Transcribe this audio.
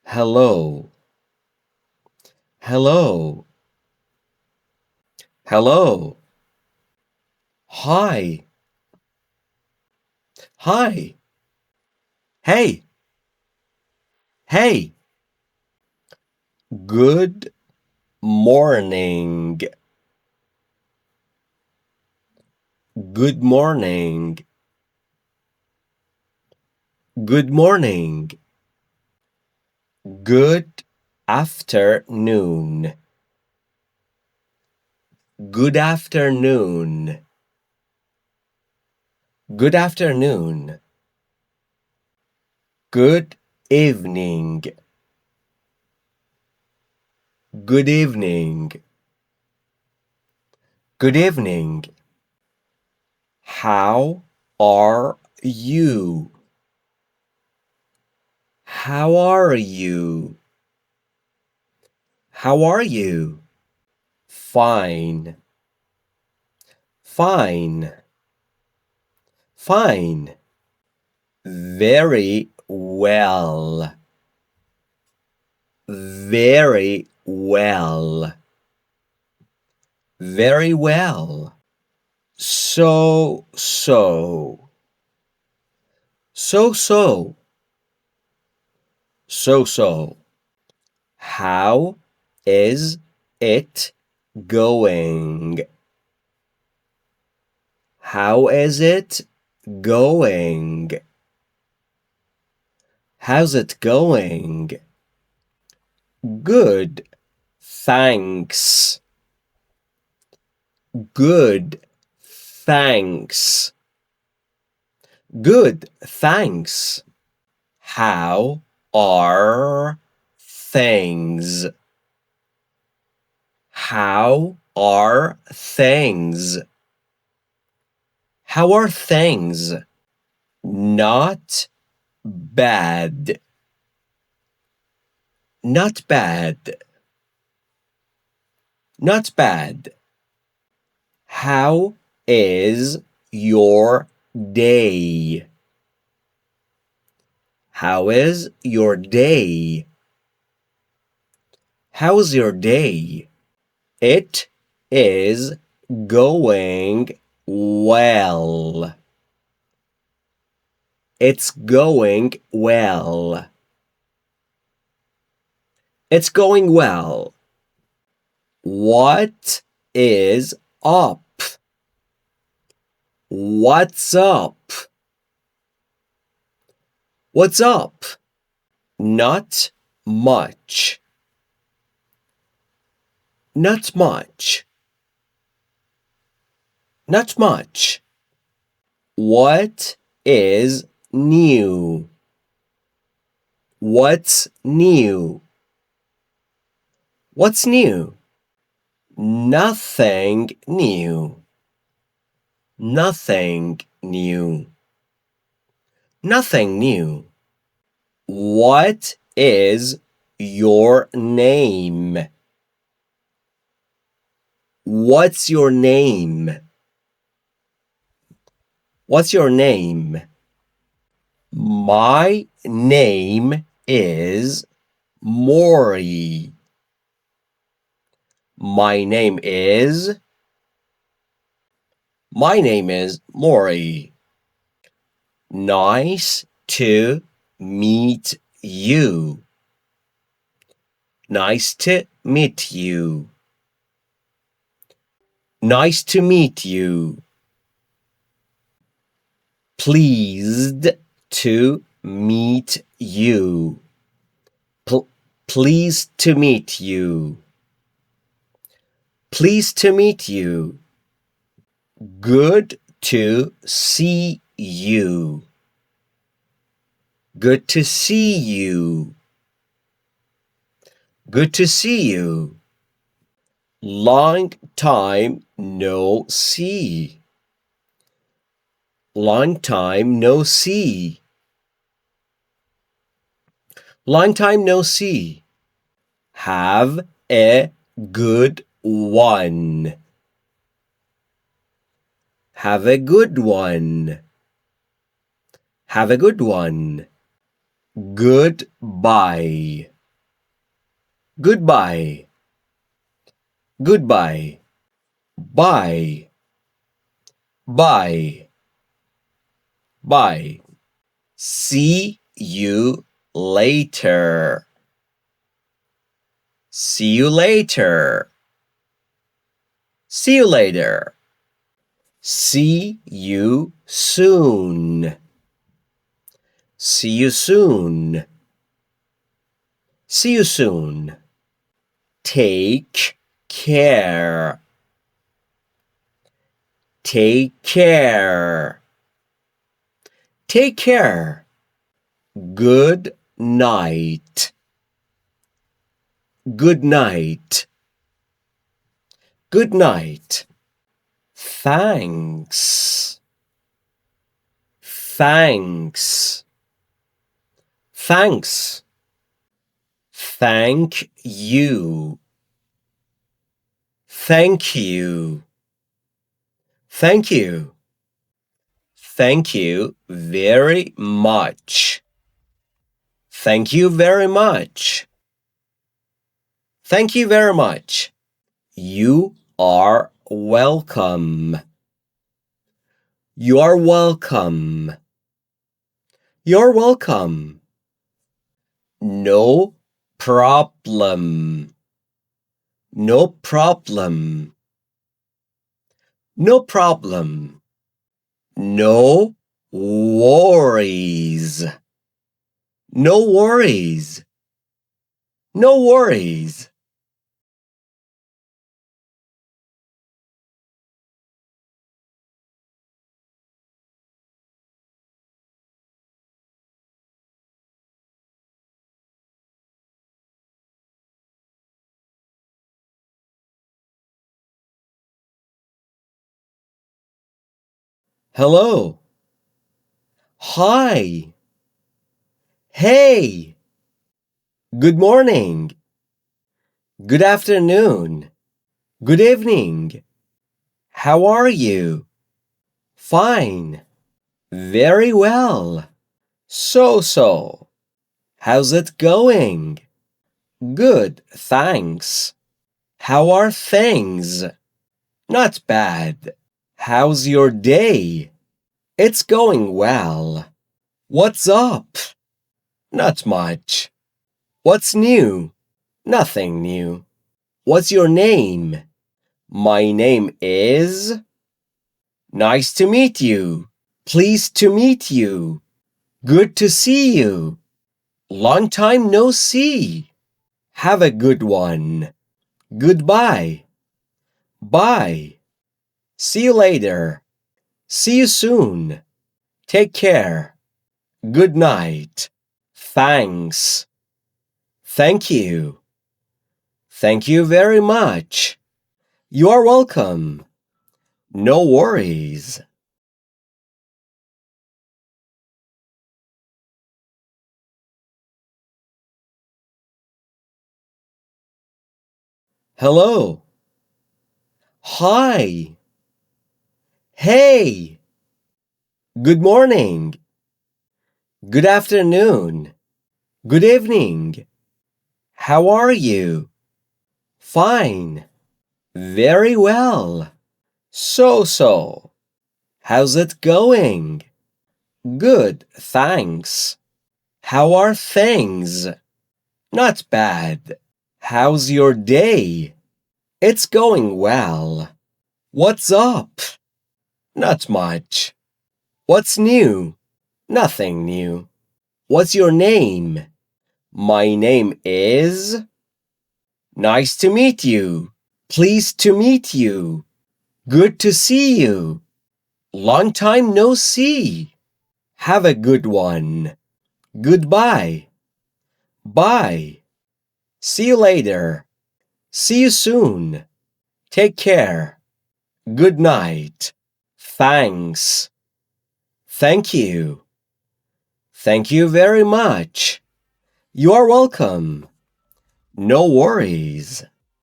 Hello. Hello. Hello. Hi. Hi. Hey. Hey. Good morning. Good morning. Good morning. Good afternoon. Good afternoon. Good afternoon. Good evening. Good evening. Good evening. How are you? How are you? How are you? Fine. Fine. Fine. Very well. Very well. Very well. So, so. So, so. So, so. How is it going? How is it going? How's it going? Good. Thanks. Good. Thanks. Good. Thanks. How are things? How are things? How are things? Not bad. Not bad. Not bad. How is your day? How is your day? How's your day? It is going well. It's going well. It's going well. What is up? What's up? What's up? Not much. Not much. Not much. What is new? What's new? What's new? Nothing new. Nothing new. Nothing new. What is your name? What's your name? What's your name? My name is Mory. My name is Mory. Nice to meet you. Nice to meet you. Nice to meet you. Pleased to meet you. Pleased to meet you. Pleased to meet you. Good to see you. Good to see you. Good to see you. Long time no see. Long time no see. Long time no see. Have a good one. Have a good one. Have a good one. Goodbye. Goodbye. Goodbye. Bye. Bye. Bye. See you later. See you later. See you later. See you soon. See you soon. See you soon. Take care. Take care. Take care. Good night. Good night. Good night. Thanks. Thanks. Thanks. Thank you. Thank you. Thank you. Thank you very much. Thank you very much. Thank you very much. You are welcome. You're welcome. You're welcome. No problem. No problem. No problem. No worries. No worries. No worries. Hello. Hi. Hey. Good morning. Good afternoon. Good evening. How are you? Fine. Very well. So. How's it going? Good, thanks. How are things? Not bad. How's your day? It's going well. What's up? Not much. What's new? Nothing new. What's your name? My name is... Nice to meet you. Pleased to meet you. Good to see you. Long time no see. Have a good one. Goodbye. Bye. See you later. See you soon. Take care. Good night. Thanks. Thank you. Thank you very much. You are welcome. No worries. Hello. Hi. Hey. Good morning. Good afternoon. Good evening. How are you? Fine. Very well. So. How's it going? Good, thanks. How are things? Not bad. How's your day? It's going well. What's up? Not much. What's new? Nothing new. What's your name? My name is... Nice to meet you. Pleased to meet you. Good to see you. Long time no see. Have a good one. Goodbye. Bye. See you later. See you soon. Take care. Good night. Thanks. Thank you. Thank you very much. You are welcome. No worries.